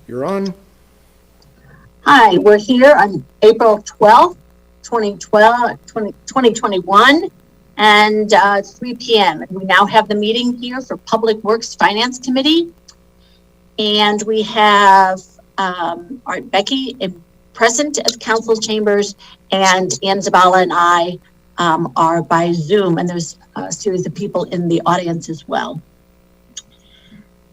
You're on. Hi, we're here on April 12th, 2021, and 3 p.m. We now have the meeting here for Public Works Finance Committee. And we have Art Becky present at the council chambers, and Ann Zabala and I are by Zoom, and there's a series of people in the audience as well.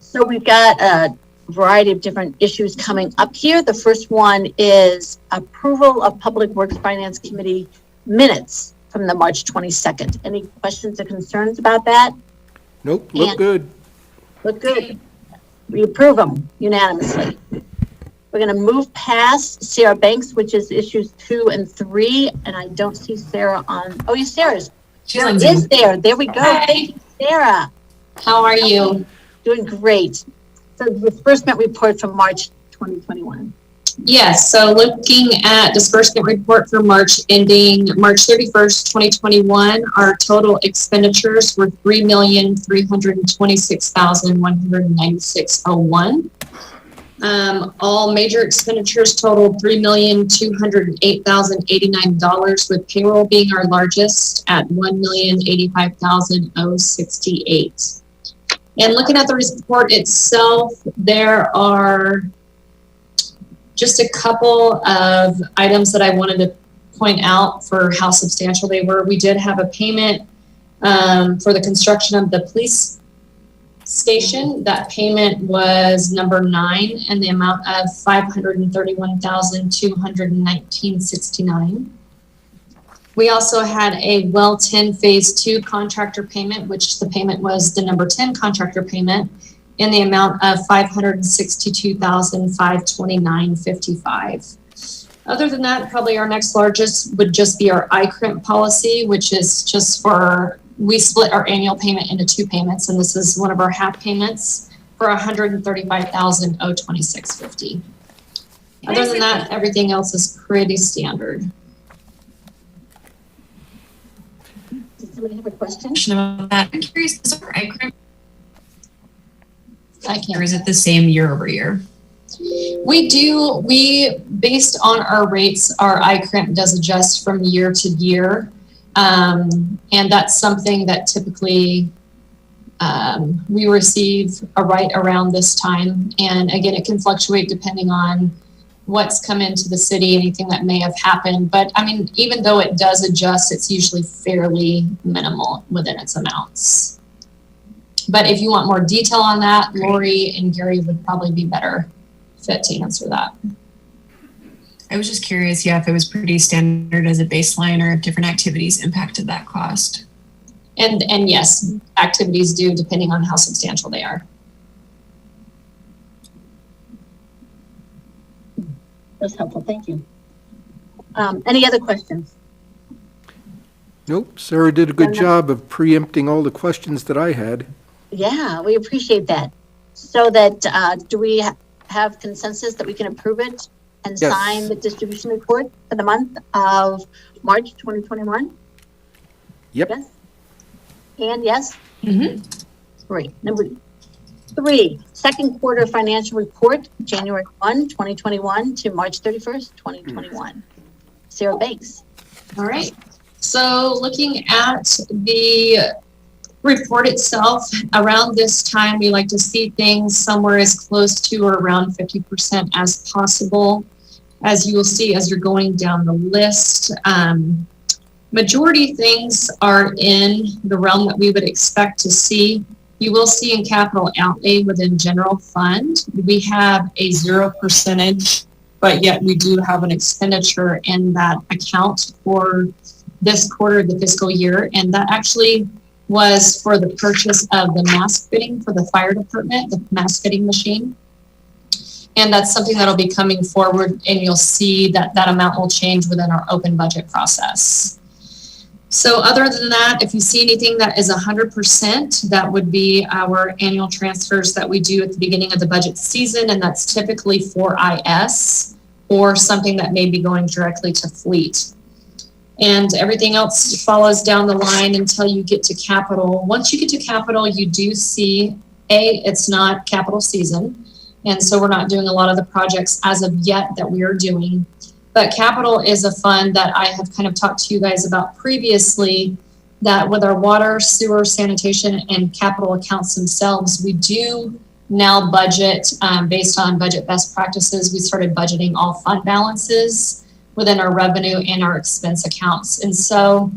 So we've got a variety of different issues coming up here. The first one is approval of Public Works Finance Committee minutes from the March 22nd. Any questions or concerns about that? Nope, look good. Look good. We approve them unanimously. We're going to move past Sarah Banks, which is issues 2 and 3, and I don't see Sarah on. Oh, yes, Sarah is there. There we go. Hi. Thank you, Sarah. How are you? Doing great. So the disbursement report from March 2021. Yes, so looking at disbursement report for March ending March 31st, 2021, our total expenditures were $3,326,196.01. All major expenditures totaled $3,208,089, with payroll being our largest at $1,085,068. And looking at the report itself, there are just a couple of items that I wanted to point out for how substantial they were. We did have a payment for the construction of the police station. That payment was number 9 and the amount of $531,219.69. We also had a well 10 phase 2 contractor payment, which the payment was the number 10 contractor payment in the amount of $562,529.55. Other than that, probably our next largest would just be our iCrimp policy, which is just for, we split our annual payment into 2 payments, and this is one of our half payments for $135,026.50. Other than that, everything else is pretty standard. Does somebody have a question? About that. I'm curious, is our iCrimp, I can't. or is it the same year over year? We based on our rates, our iCrimp does adjust from year to year. And that's something that typically we receive right around this time. And again, it can fluctuate depending on what's come into the city, anything that may have happened. But I mean, even though it does adjust, it's usually fairly minimal within its amounts. But if you want more detail on that, Lori and Gary would probably be better fit to answer that. I was just curious, if it was pretty standard as a baseline or if different activities impacted that cost. And yes, activities do, depending on how substantial they are. That's helpful. Thank you. Any other questions? Nope, Sarah did a good job of preempting all the questions that I had. Yeah, we appreciate that. So that, do we have consensus that we can approve it and Yes. sign the distribution report for the month of March 2021? Yep. Yes? And yes? Mm-hmm. Great. Number 3, second quarter financial report, January 1, 2021 to March 31st, 2021. Sarah Banks. All right. So looking at the report itself, around this time, we like to see things somewhere as close to or around 50% as possible. As you will see as you're going down the list, majority things are in the realm that we would expect to see. You will see in capital outlay within general fund, we have a 0%, but yet we do have an expenditure in that account for this quarter of the fiscal year. And that actually was for the purchase of the mask fitting for the fire department, the mask fitting machine. And that's something that'll be coming forward, and you'll see that that amount will change within our open budget process. So other than that, if you see anything that is 100%, that would be our annual transfers that we do at the beginning of the budget season, and that's typically for IS or something that may be going directly to fleet. And everything else follows down the line until you get to capital. Once you get to capital, you do see, it's not capital season. And so we're not doing a lot of the projects as of yet that we are doing. But capital is a fund that I have kind of talked to you guys about previously, that with our water, sewer, sanitation, and capital accounts themselves, we do now budget based on budget best practices. We started budgeting all fund balances within our revenue and our expense accounts. And so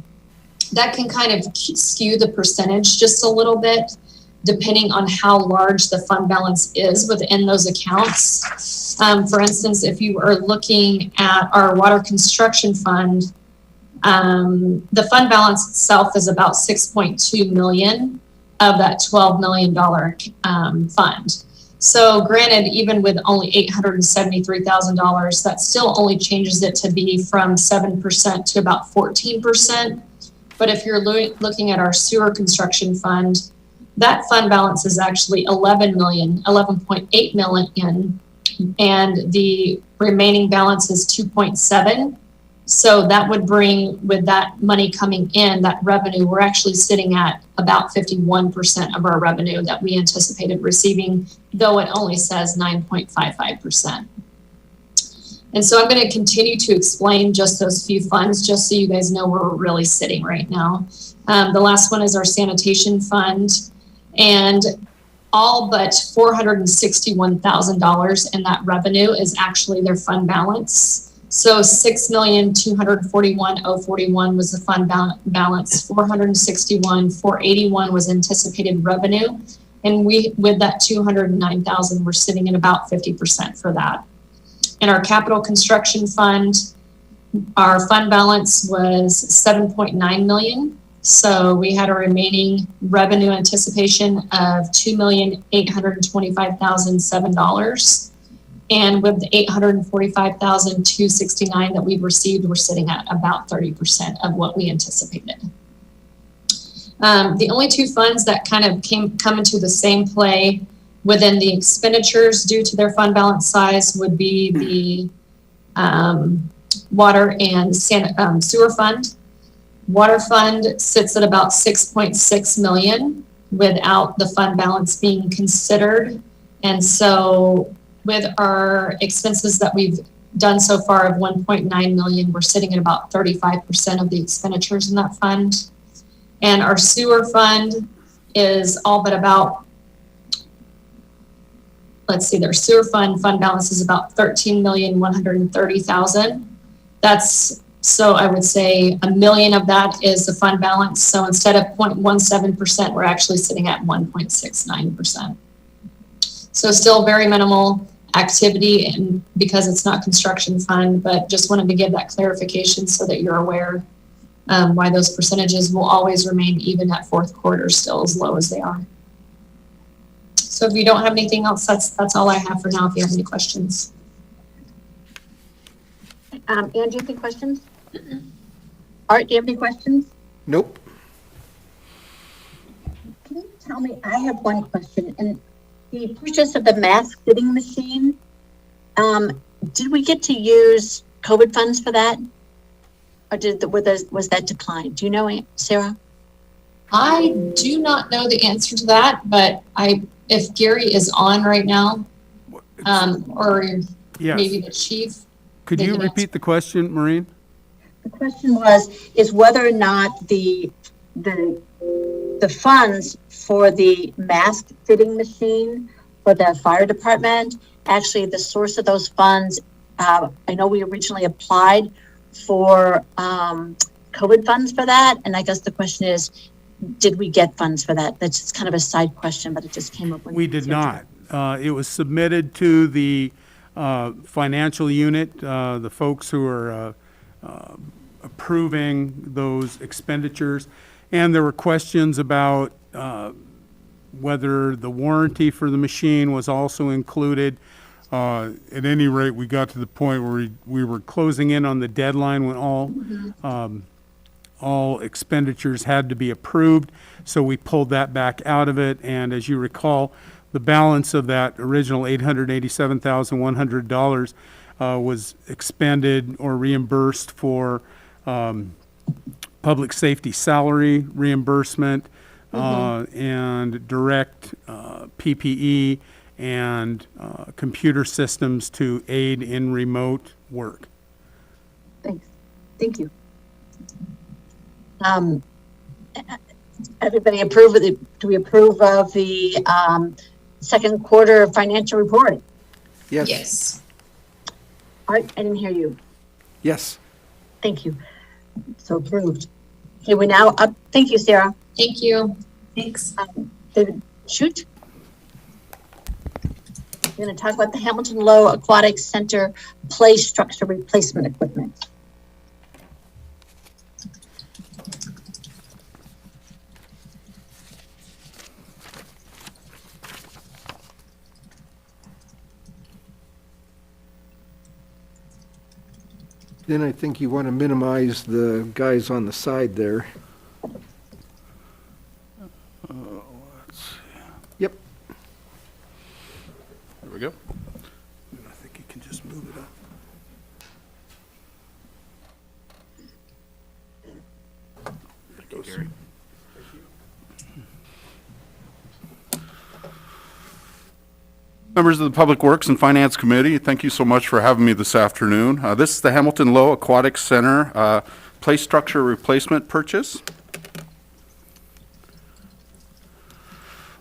that can kind of skew the percentage just a little bit, depending on how large the fund balance is within those accounts. For instance, if you are looking at our water construction fund, the fund balance itself is about 6.2 million of that $12 million fund. So granted, even with only $873,000, that still only changes it to be from 7% to about 14%. But if you're looking at our sewer construction fund, that fund balance is actually 11.8 million, and the remaining balance is 2.7. So that would bring, with that money coming in, that revenue, we're actually sitting at about 51% of our revenue that we anticipated receiving, though it only says 9.55%. And so I'm going to continue to explain just those few funds, just so you guys know where we're really sitting right now. The last one is our sanitation fund, and all but $461,000 in that revenue is actually their fund balance. So $6,241,041 was the fund balance, 481 was anticipated revenue, and we, with that 209,000, we're sitting at about 50% for that. In our capital construction fund, our fund balance was 7.9 million. So we had a remaining revenue anticipation of $2,825,007. And with the $845,269 that we've received, we're sitting at about 30% of what we anticipated. The only two funds that kind of come into the same play within the expenditures due to their fund balance size would be the water and sewer fund. Water fund sits at about 6.6 million without the fund balance being considered. And so with our expenses that we've done so far of 1.9 million, we're sitting at about 35% of the expenditures in that fund. And our sewer fund is all but about, let's see, their sewer fund balance is about 13,130,000. That's, so I would say $1 million of that is the fund balance. So instead of 0.17%, we're actually sitting at 1.69%. So still very minimal activity, and because it's not construction fund, but just wanted to give that clarification so that you're aware why those percentages will always remain even at fourth quarter, still as low as they are. So if you don't have anything else, that's all I have for now. If you have any questions. Ann, do you have any questions? Art, do you have any questions? Nope. Can you tell me, I have one question, and the purchase of the mask fitting machine, did we get to use COVID funds for that? Or was that declined? Do you know, Sarah? I do not know the answer to that, but if Gary is on right now, or Yes. maybe the chief. Could you repeat the question, Maureen? The question is whether or not the funds for the mask fitting machine for the fire department, actually the source of those funds, I know we originally applied for COVID funds for that, and I guess the question is, did we get funds for that? That's just kind of a side question, but it just came up. We did not. It was submitted to the financial unit, the folks who are approving those expenditures, and there were questions about whether the warranty for the machine was also included. At any rate, we got to the point where we were closing in on the deadline when all expenditures had to be approved, so we pulled that back out of it. And as you recall, the balance of that original $887,100 was expended or reimbursed for public safety salary reimbursement and direct PPE and computer systems to aid in remote work. Thanks. Thank you. Everybody approve of the, do we approve of the second quarter financial report? Yes. Yes. Art, I didn't hear you. Yes. Thank you. So approved. Okay, we're now up. Thank you, Sarah. Thank you. Thanks. David, shoot. We're going to talk about the Hamilton Low Aquatic Center play structure replacement equipment. Then I think you want to minimize the guys on the side there. Yep. There we go. I think you can just move it up. Thank you, Gary. Members of the Public Works and Finance Committee, thank you so much for having me this afternoon. This is the Hamilton Low Aquatic Center play structure replacement purchase.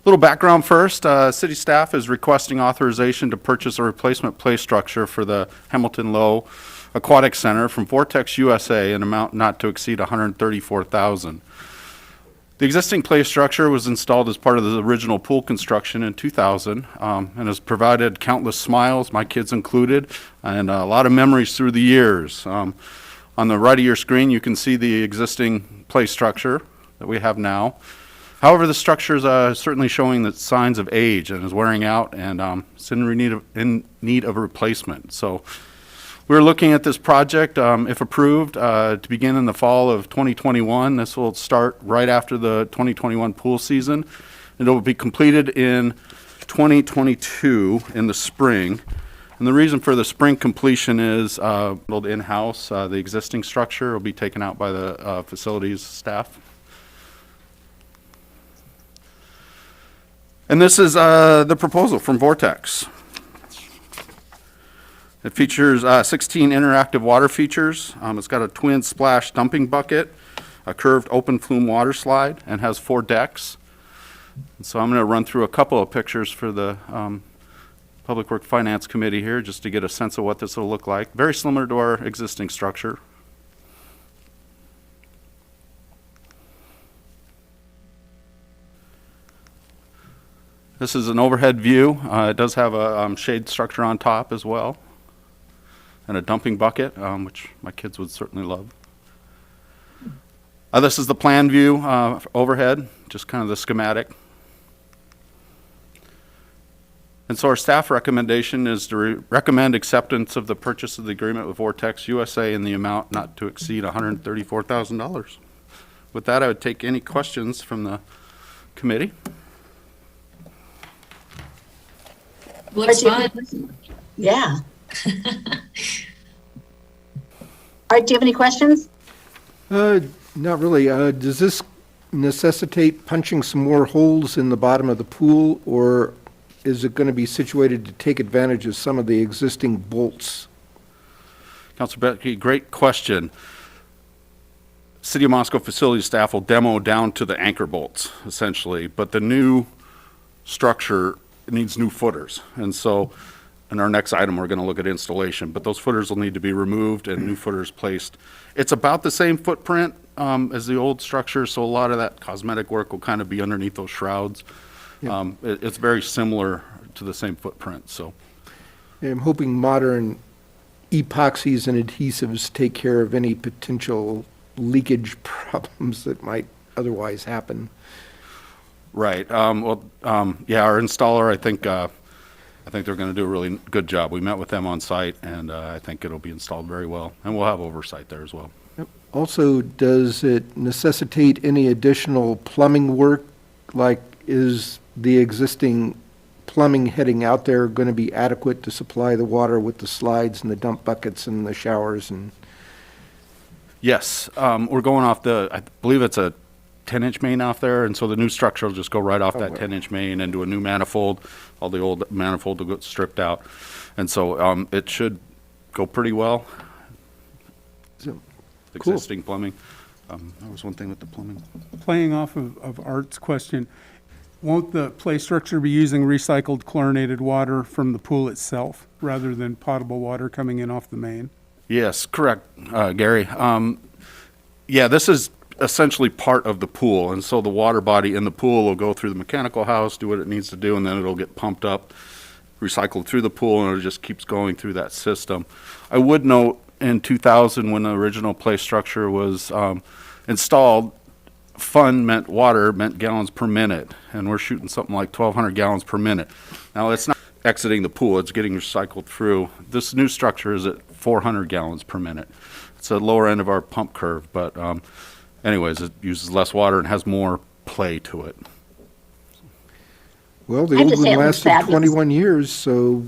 Little background first. City staff is requesting authorization to purchase a replacement play structure for the Hamilton Low Aquatic Center from Vortex USA, an amount not to exceed $134,000. The existing play structure was installed as part of the original pool construction in 2000 and has provided countless smiles, my kids included, and a lot of memories through the years. On the right of your screen, you can see the existing play structure that we have now. However, the structure is certainly showing the signs of age and is wearing out, and it's in need of a replacement. So we're looking at this project, if approved, to begin in the fall of 2021. This will start right after the 2021 pool season. It will be completed in 2022 in the spring. And the reason for the spring completion is built in-house. The existing structure will be taken out by the facilities staff. And this is the proposal from Vortex. It features 16 interactive water features. It's got a twin splash dumping bucket, a curved open flume water slide, and has 4 decks. And so I'm going to run through a couple of pictures for the Public Works Finance Committee here, just to get a sense of what this will look like. Very similar to our existing structure. This is an overhead view. It does have a shade structure on top as well, and a dumping bucket, which my kids would certainly love. This is the plan view overhead, just kind of the schematic. And so our staff recommendation is to recommend acceptance of the purchase of the agreement with Vortex USA in the amount not to exceed $134,000. With that, I would take any questions from the committee. Looks fun. Yeah. Art, do you have any questions? Not really. Does this necessitate punching some more holes in the bottom of the pool, or is it going to be situated to take advantage of some of the existing bolts? Councilor Becky, great question. City of Moscow facility staff will demo down to the anchor bolts, essentially, but the new structure needs new footers. And so in our next item, we're going to look at installation, but those footers will need to be removed and new footers placed. It's about the same footprint as the old structure, so a lot of that cosmetic work will kind of be underneath those shrouds. Yeah. It's very similar to the same footprint, so. I'm hoping modern epoxies and adhesives take care of any potential leakage problems that might otherwise happen. Right. Yeah, our installer, I think they're going to do a really good job. We met with them on site, and I think it'll be installed very well, and we'll have oversight there as well. Yep. Also, does it necessitate any additional plumbing work? Like, is the existing plumbing heading out there going to be adequate to supply the water with the slides and the dump buckets and the showers? And Yes, we're going off I believe it's a 10-inch main off there, and so the new structure will just go right off that wow. 10-inch main into a new manifold. All the old manifold will get stripped out. And so it should go pretty well. So, cool. Existing plumbing. That was one thing with the plumbing. Playing off of Art's question, won't the play structure be using recycled chlorinated water from the pool itself rather than potable water coming in off the main? Yes, correct, Gary. Yeah, this is essentially part of the pool, and so the water body in the pool will go through the mechanical house, do what it needs to do, and then it'll get pumped up, recycled through the pool, and it just keeps going through that system. I would note in 2000, when the original play structure was installed, fund meant water, meant gallons per minute, and we're shooting something like 1,200 gallons per minute. Now, it's not exiting the pool, it's getting recycled through. This new structure is at 400 gallons per minute. It's a lower end of our pump curve, but anyways, it uses less water and has more play to it. Well, the I have old to say one it looks lasted fabulous. 21 years, so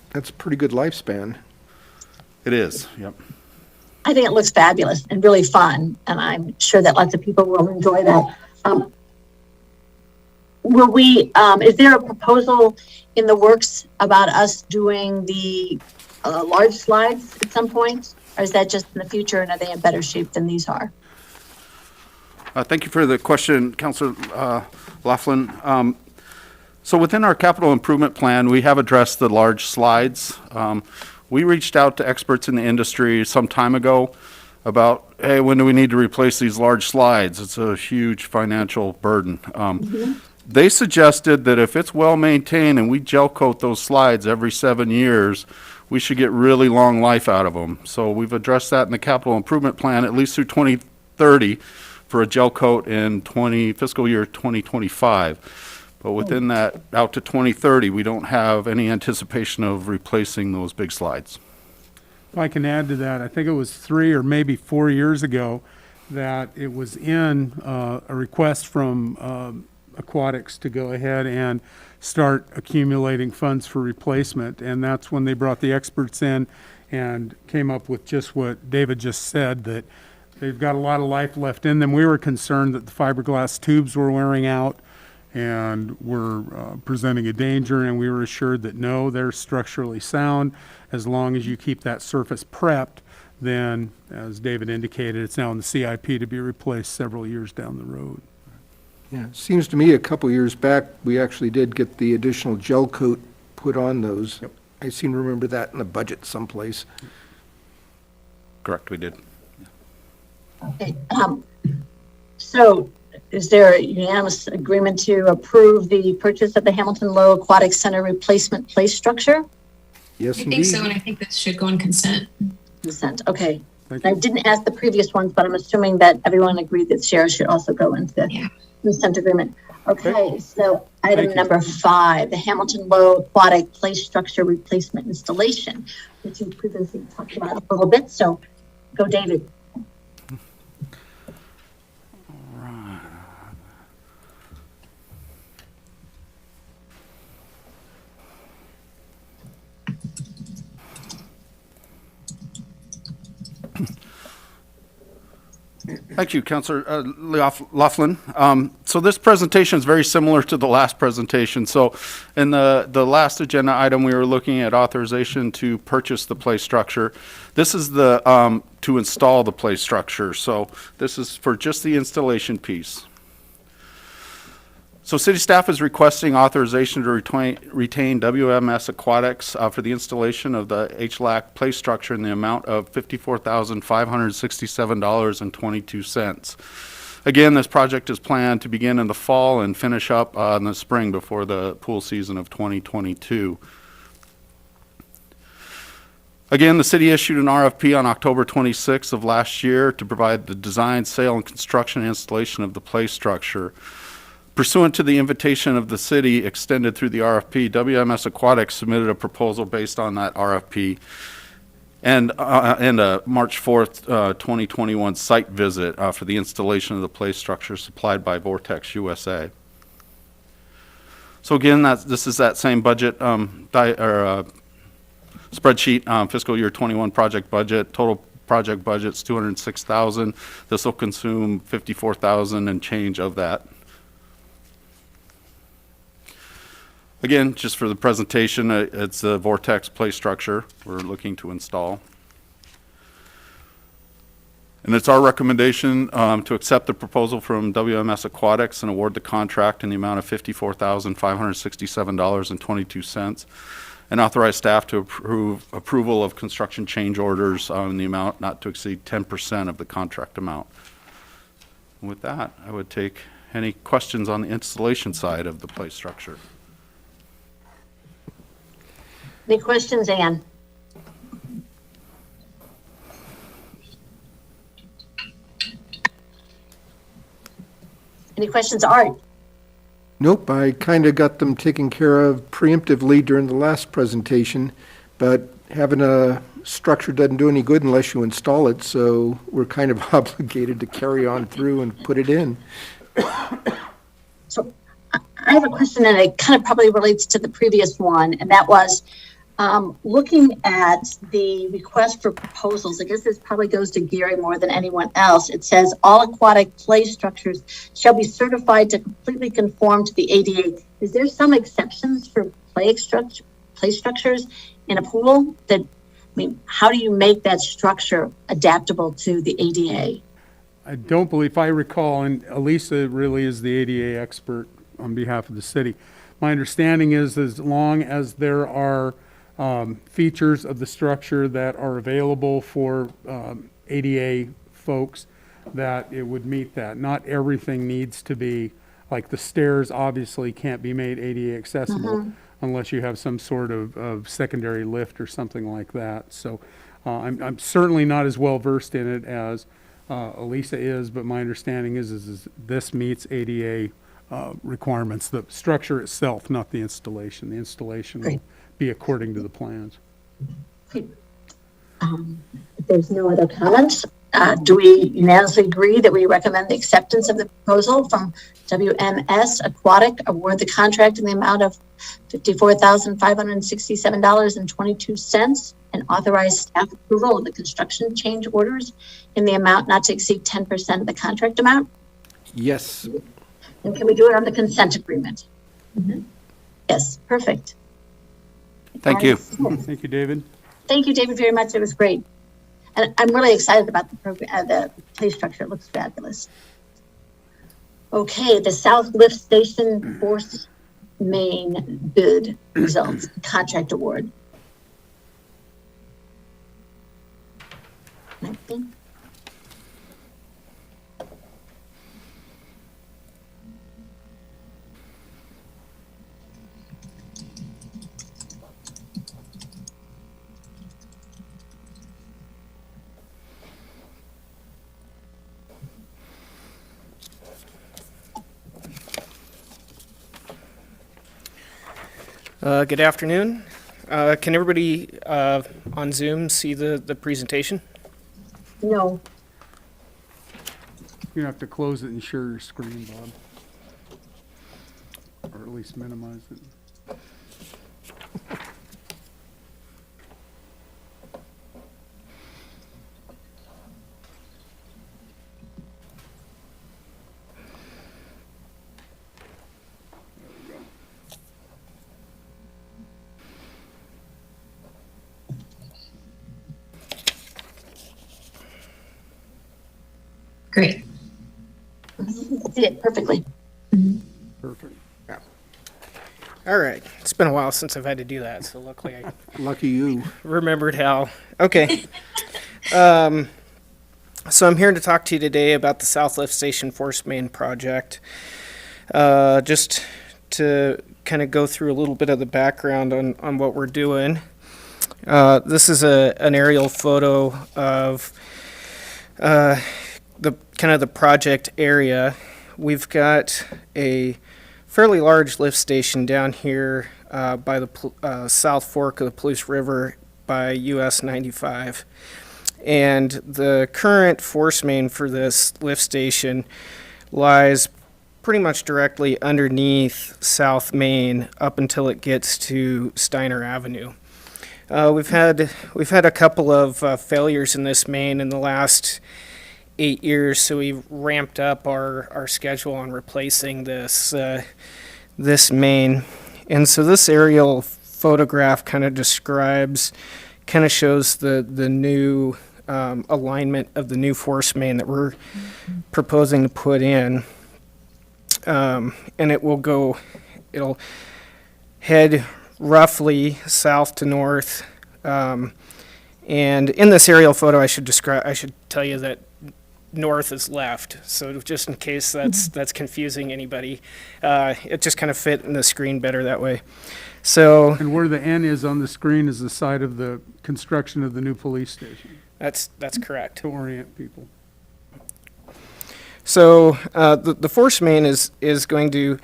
that's a pretty good lifespan. It is, yep. I think it looks fabulous and really fun, and I'm sure that lots of people will enjoy that. Is there a proposal in the works about us doing the large slides at some point? Or is that just in the future, and are they in better shape than these are? Thank you for the question, Councilor Laughlin. So within our capital improvement plan, we have addressed the large slides. We reached out to experts in the industry some time ago about, hey, when do we need to replace these large slides? It's a huge financial burden. They suggested that if it's well maintained and we gel coat those slides every 7 years, we should get really long life out of them. So we've addressed that in the capital improvement plan, at least through 2030, for a gel coat in fiscal year 2025. But within that, out to 2030, we don't have any anticipation of replacing those big slides. If I can add to that, I think it was 3 or maybe 4 years ago that it was in a request from Aquatics to go ahead and start accumulating funds for replacement. And that's when they brought the experts in and came up with just what David just said, that they've got a lot of life left in them. We were concerned that the fiberglass tubes were wearing out and were presenting a danger, and we were assured that no, they're structurally sound. As long as you keep that surface prepped, then, as David indicated, it's now in the CIP to be replaced several years down the road. Yeah, it seems to me a couple years back, we actually did get the additional gel coat put on those. Yep. I seem to remember that in the budget someplace. Correct, we did. Okay, so is there a unanimous agreement to approve the purchase of the Hamilton Low Aquatic Center replacement play structure? Yes, I indeed. think so, and I think this should go on consent. Consent, okay. Thank I you. didn't ask the previous ones, but I'm assuming that everyone agreed that shares should also go into Yeah. consent agreement. Okay, so Thank item you. number 5, the Hamilton Low Aquatic Play Structure Replacement Installation, which you previously talked about a little bit. So go, David. Thank you, Councilor Laughlin. So this presentation is very similar to the last presentation. So in the last agenda item, we were looking at authorization to purchase the play structure. This is the to install the play structure. So this is for just the installation piece. So city staff is requesting authorization to retain WMS Aquatics for the installation of the HLAC play structure in the amount of $54,567.22. Again, this project is planned to begin in the fall and finish up in the spring before the pool season of 2022. Again, the city issued an RFP on October 26th of last year to provide the design, sale, and construction and installation of the play structure. Pursuant to the invitation of the city extended through the RFP, WMS Aquatics submitted a proposal based on that RFP and a March 4th, 2021 site visit for the installation of the play structure supplied by Vortex USA. So again, this is that same budget spreadsheet, fiscal year 21 project budget. Total project budget's $206,000. This will consume $54,000 and change of that. Again, just for the presentation, it's a vortex play structure we're looking to install. And it's our recommendation to accept the proposal from WMS Aquatics and award the contract in the amount of $54,567.22, and authorize staff to approval of construction change orders in the amount not to exceed 10% of the contract amount. And with that, I would take any questions on the installation side of the play structure. Any questions, Ann? Any questions, Art? Nope, I kind of got them taken care of preemptively during the last presentation, but having a structure doesn't do any good unless you install it, so we're kind of obligated to carry on through and put it in. So I have a question, and it kind of probably relates to the previous one, and that was looking at the request for proposals. I guess this probably goes to Gary more than anyone else. It says all aquatic play structures shall be certified to completely conform to the ADA. Is there some exceptions for play structures in a pool? That, I mean, how do you make that structure adaptable to the ADA? I don't believe, if I recall, and Elisa really is the ADA expert on behalf of the city. My understanding is as long as there are features of the structure that are available for ADA folks, that it would meet that. Not everything needs to be, like the stairs obviously can't be made ADA accessible unless you have some sort of secondary lift or something like that. So I'm certainly not as well versed in it as Elisa is, but my understanding is this meets ADA requirements, the structure itself, not the installation. The installation will be according to the plans. If there's no other comments, do we unanimously agree that we recommend the acceptance of the proposal from WMS Aquatic, award the contract in the amount of $54,567.22, and authorize staff approval of the construction change orders in the amount not to exceed 10% of the contract amount? Yes. And can we do it on the consent agreement? Yes, perfect. Thank you. Thank you, David. Thank you, David, very much. It was great. And I'm really excited about the program, the play structure. It looks fabulous. Okay, the South Lift Station Force Main bid results, contract award. Good afternoon. Can everybody on Zoom see the presentation? No. You have to close it and share your screen, Bob. Or at least minimize it. Great. See it perfectly. Perfect. All right. It's been a while since I've had to do that, so luckily I Lucky you. remembered how. Okay. So I'm here to talk to you today about the South Lift Station Force Main project. Just to kind of go through a little bit of the background on what we're doing. This is an aerial photo of the project area. We've got a fairly large lift station down here by the South Fork of the Palouse River by US 95. And the current force main for this lift station lies pretty much directly underneath South Main up until it gets to Steiner Avenue. We've had a couple of failures in this main in the last 8 years, so we've ramped up our schedule on replacing this main. And so this aerial photograph kind of shows the new alignment of the new force main that we're proposing to put in. And it'll head roughly south to north. And in this aerial photo, I should tell you that north is left. So just in case that's confusing anybody, it just kind of fit in the screen better that way. So And where the N is on the screen is the site of the construction of the new police station, that's correct. to orient people. So the force main is going to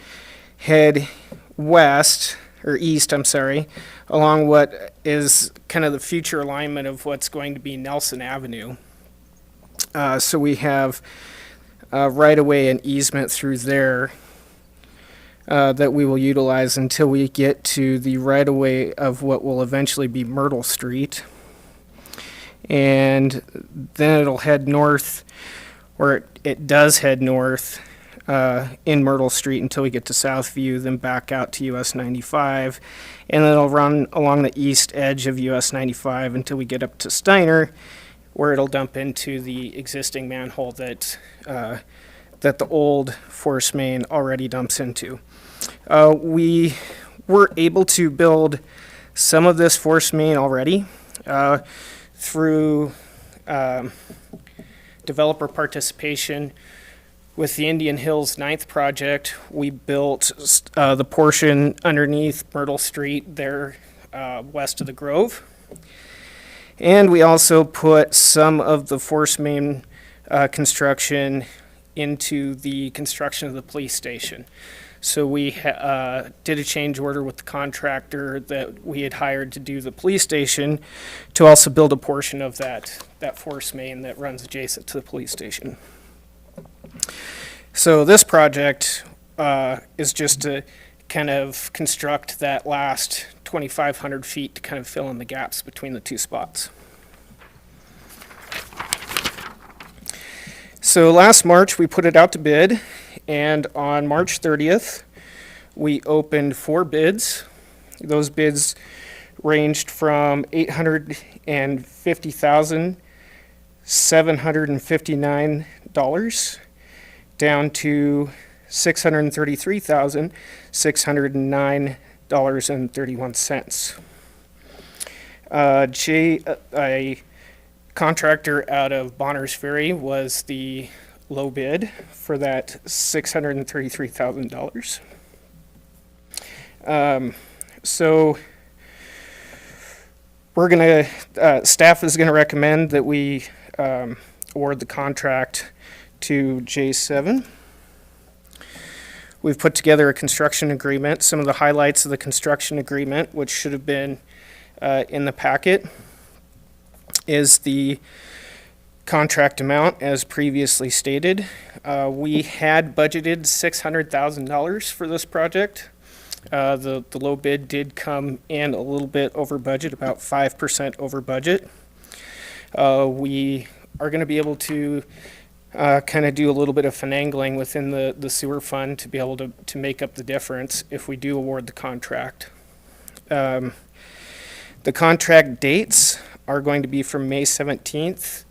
head west, or east, I'm sorry, along what is kind of the future alignment of what's going to be Nelson Avenue. So we have right-of-way and easement through there that we will utilize until we get to the right-of-way of what will eventually be Myrtle Street. And then it'll head north, or it does head north in Myrtle Street until we get to Southview, then back out to US 95. And then it'll run along the east edge of US 95 until we get up to Steiner, where it'll dump into the existing manhole that the old force main already dumps into. We were able to build some of this force main already through developer participation. With the Indian Hills 9th project, we built the portion underneath Myrtle Street there west of the Grove. And we also put some of the force main construction into the construction of the police station. So we did a change order with the contractor that we had hired to do the police station to also build a portion of that force main that runs adjacent to the police station. So this project is just to kind of construct that last 2,500 feet to kind of fill in the gaps between the two spots. So last March, we put it out to bid, and on March 30th, we opened 4 bids. Those bids ranged from $850,759 down to $633,609.31. A contractor out of Bonners Ferry was the low bid for that $633,000. So we're gonna, staff is gonna recommend that we award the contract to J7. We've put together a construction agreement. Some of the highlights of the construction agreement, which should have been in the packet, is the contract amount as previously stated. We had budgeted $600,000 for this project. The low bid did come in a little bit over budget, about 5% over budget. We are going to be able to kind of do a little bit of finagling within the sewer fund to be able to make up the difference if we do award the contract. The contract dates are going to be from May 17th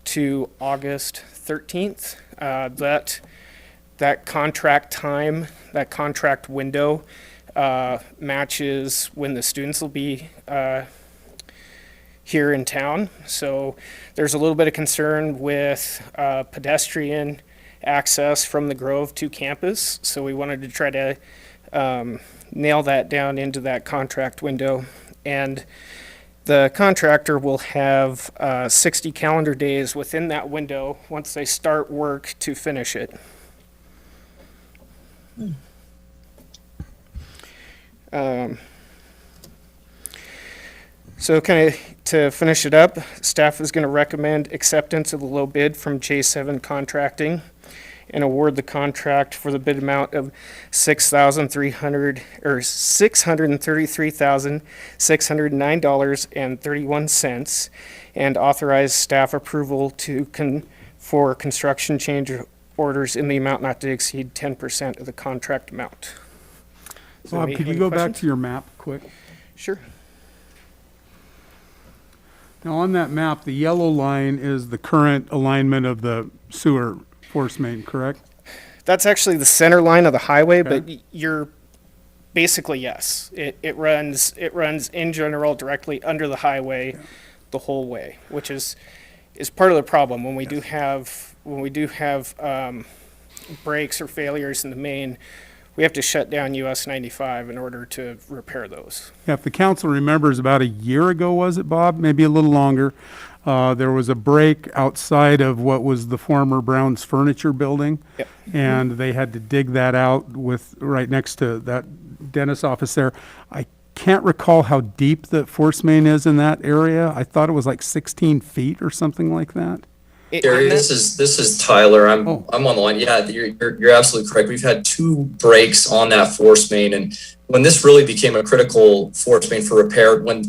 to August 13th. That contract time, that contract window matches when the students will be here in town. So there's a little bit of concern with pedestrian access from the Grove to campus. So we wanted to try to nail that down into that contract window. And the contractor will have 60 calendar days within that window once they start work to finish it. So kind of to finish it up, staff is going to recommend acceptance of the low bid from J7 Contracting and award the contract for the bid amount of $633,609.31, and authorize staff approval for construction change orders in the amount not to exceed 10% of the contract amount. Does Bob, anybody could have you any go back questions? to your map quick? Sure. Now, on that map, the yellow line is the current alignment of the sewer force main, correct? That's actually the center line of the highway, Okay. but you're basically, yes. It runs in general directly under the highway the whole way, which is part of the problem when we do have breaks or failures in the main. We have to shut down US 95 in order to repair those. Yeah, if the council remembers, about a year ago, was it, Bob? Maybe a little longer. There was a break outside of what was the former Brown's Furniture Building. Yep. And they had to dig that out right next to that dentist's office there. I can't recall how deep the force main is in that area. I thought it was like 16 feet or something like that. Gary, this is Tyler. I'm Oh. on the line. Yeah, you're absolutely correct. We've had 2 breaks on that force main, and when this really became a critical force main for repair, when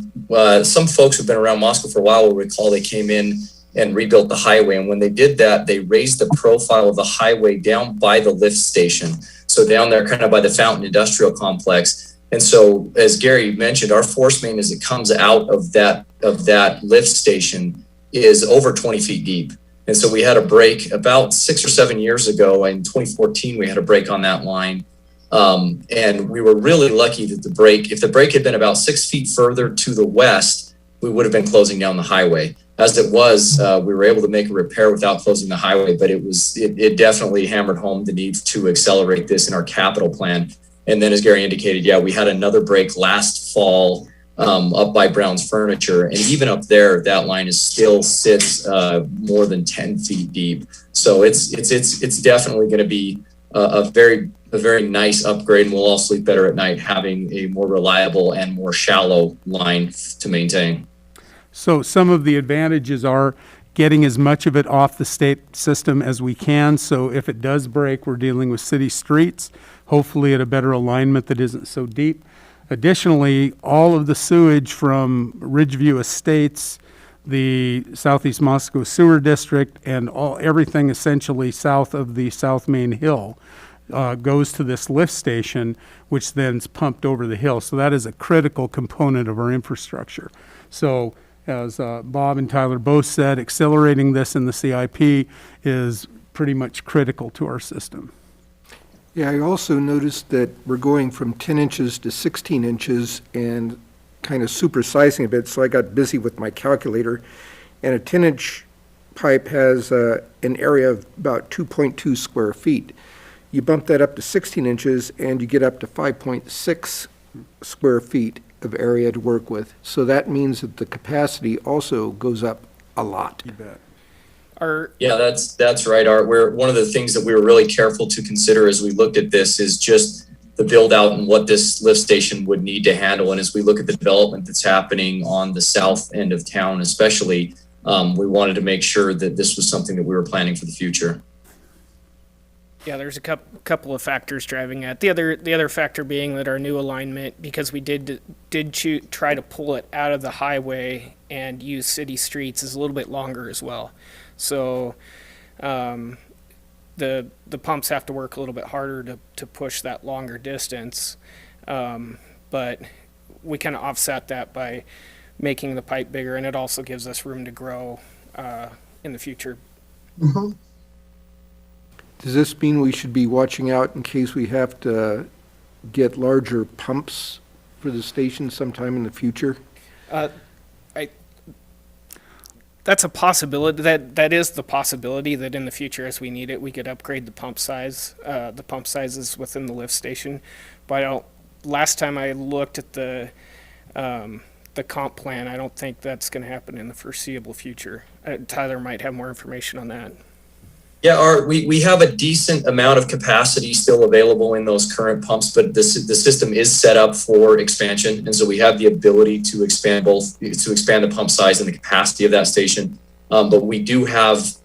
some folks who've been around Moscow for a while will recall they came in and rebuilt the highway, and when they did that, they raised the profile of the highway down by the lift station, so down there, kind of by the Fountain Industrial Complex. And so, as Gary mentioned, our force main, as it comes out of that lift station, is over 20 feet deep. And so we had a break about 6 or 7 years ago. In 2014, we had a break on that line. And we were really lucky that if the break had been about 6 feet further to the west, we would have been closing down the highway. As it was, we were able to make a repair without closing the highway, but it definitely hammered home the need to accelerate this in our capital plan. And then, as Gary indicated, yeah, we had another break last fall up by Brown's Furniture, and even up there, that line still sits more than 10 feet deep. So it's definitely going to be a very nice upgrade, and we'll all sleep better at night having a more reliable and more shallow line to maintain. So some of the advantages are getting as much of it off the state system as we can. So if it does break, we're dealing with city streets, hopefully at a better alignment that isn't so deep. Additionally, all of the sewage from Ridgeview Estates, the Southeast Moscow Sewer District, and everything essentially south of the South Main Hill goes to this lift station, which then is pumped over the hill. So that is a critical component of our infrastructure. So as Bob and Tyler both said, accelerating this in the CIP is pretty much critical to our system. Yeah, I also noticed that we're going from 10 inches to 16 inches and kind of supersizing a bit, so I got busy with my calculator. And a 10-inch pipe has an area of about 2.2 square feet. You bump that up to 16 inches and you get up to 5.6 square feet of area to work with. So that means that the capacity also goes up a lot. You bet. Yeah, that's right, Art. One of the things that we were really careful to consider as we looked at this is just the build out and what this lift station would need to handle. And as we look at the development that's happening on the south end of town, especially, we wanted to make sure that this was something that we were planning for the future. Yeah, there's a couple of factors driving that. The other factor being that our new alignment, because we did try to pull it out of the highway and use city streets, is a little bit longer as well. So the pumps have to work a little bit harder to push that longer distance. But we kind of offset that by making the pipe bigger, and it also gives us room to grow in the future. Mm-hmm. Does this mean we should be watching out in case we have to get larger pumps for the station sometime in the future? That's a possibility. That is the possibility that in the future, as we need it, we could upgrade the pump sizes within the lift station. But last time I looked at the comp plan, I don't think that's going to happen in the foreseeable future. Tyler might have more information on that. Yeah, Art, we have a decent amount of capacity still available in those current pumps, but the system is set up for expansion, and so we have the ability to expand the pump size and the capacity of that station. But we do have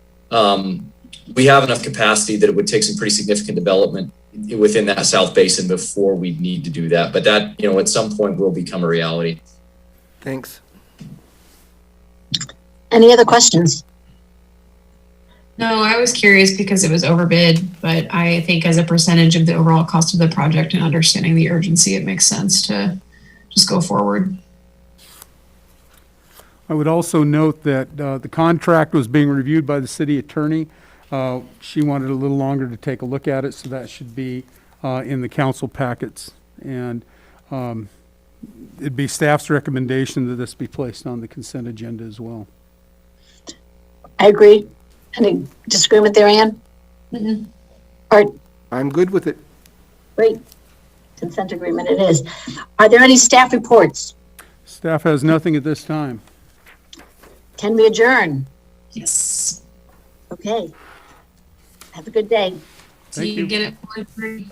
we have enough capacity that it would take some pretty significant development within that South Basin before we need to do that. But that, at some point will become a reality. Thanks. Any other questions? No, I was curious because it was overbid, but I think as a percentage of the overall cost of the project and understanding the urgency, it makes sense to just go forward. I would also note that the contract was being reviewed by the city attorney. She wanted a little longer to take a look at it, so that should be in the council packets. And it'd be staff's recommendation that this be placed on the consent agenda as well. I agree. Any disagreement there, Ann? Mm-mm. Art, I'm good with it. great. Consent agreement it is. Are there any staff reports? Staff has nothing at this time. Can we adjourn? Yes. Okay. Have a good day. So Thank you you. get it for free.